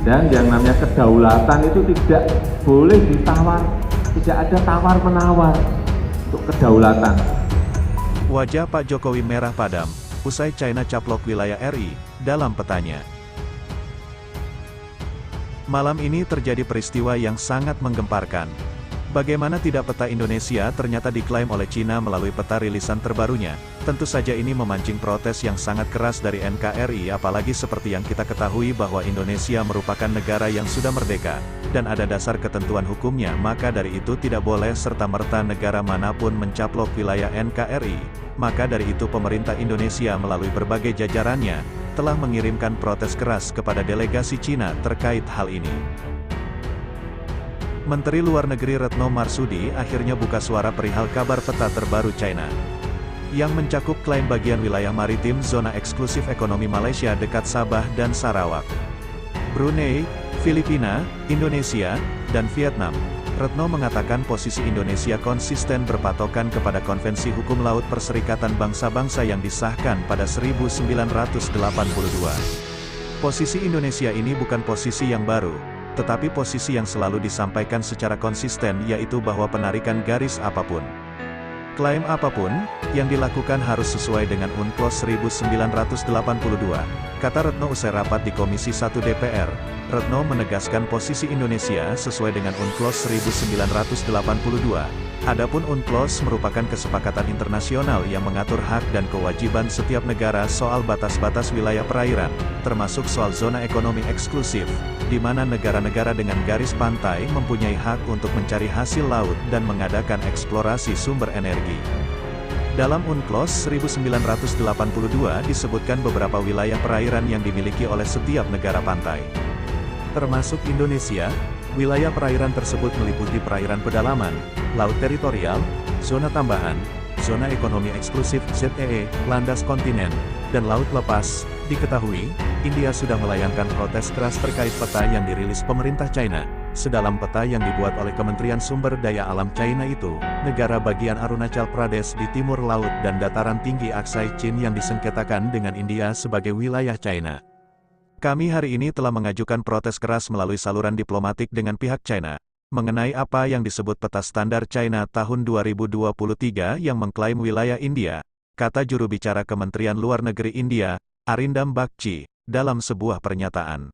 Dan yang namanya kedaulatan itu tidak boleh ditawar, tidak ada tawar-menawar untuk kedaulatan. Wajah Pak Jokowi merah padam, usai China caplok wilayah RI, dalam petanya. Malam ini terjadi peristiwa yang sangat menggemparkan. Bagaimana tidak peta Indonesia ternyata diklaim oleh Cina melalui peta rilisan terbarunya. Tentu saja ini memancing protes yang sangat keras dari NKRI, apalagi seperti yang kita ketahui bahwa Indonesia merupakan negara yang sudah merdeka, dan ada dasar ketentuan hukumnya, maka dari itu tidak boleh serta-merta negara manapun mencaplok wilayah NKRI. Maka dari itu pemerintah Indonesia melalui berbagai jajarannya, telah mengirimkan protes keras kepada delegasi Cina terkait hal ini. Menteri Luar Negeri Retno Marsudi akhirnya buka suara perihal kabar peta terbaru China, yang mencakup klaim bagian wilayah maritim zona eksklusif ekonomi Malaysia dekat Sabah dan Sarawak, Brunei, Filipina, Indonesia, dan Vietnam. Retno mengatakan posisi Indonesia konsisten berpatokan kepada Konvensi Hukum Laut Perserikatan Bangsa-Bangsa yang disahkan pada 1982. Posisi Indonesia ini bukan posisi yang baru, tetapi posisi yang selalu disampaikan secara konsisten, yaitu bahwa penarikan garis apapun, klaim apapun, yang dilakukan harus sesuai dengan UNCLOS 1982, kata Retno usai rapat di Komisi 1 DPR. Retno menegaskan posisi Indonesia sesuai dengan UNCLOS 1982. Adapun UNCLOS merupakan kesepakatan internasional yang mengatur hak dan kewajiban setiap negara soal batas-batas wilayah perairan, termasuk soal zona ekonomi eksklusif, di mana negara-negara dengan garis pantai mempunyai hak untuk mencari hasil laut dan mengadakan eksplorasi sumber energi. Dalam UNCLOS 1982 disebutkan beberapa wilayah perairan yang dimiliki oleh setiap negara pantai, termasuk Indonesia. Wilayah perairan tersebut meliputi perairan pedalaman, laut teritorial, zona tambahan, zona ekonomi eksklusif ZEE, landas kontinen, dan laut lepas. Diketahui, India sudah melayangkan protes keras terkait peta yang dirilis pemerintah China. Sedalam peta yang dibuat oleh Kementerian Sumber Daya Alam China itu, negara bagian Arunachal Pradesh di timur laut dan dataran tinggi Aksai Chin yang disengketakan dengan India sebagai wilayah China. Kami hari ini telah mengajukan protes keras melalui saluran diplomatik dengan pihak China, mengenai apa yang disebut peta standar China tahun 2023 yang mengklaim wilayah India, kata juru bicara Kementerian Luar Negeri India, Arindam Bagchi, dalam sebuah pernyataan.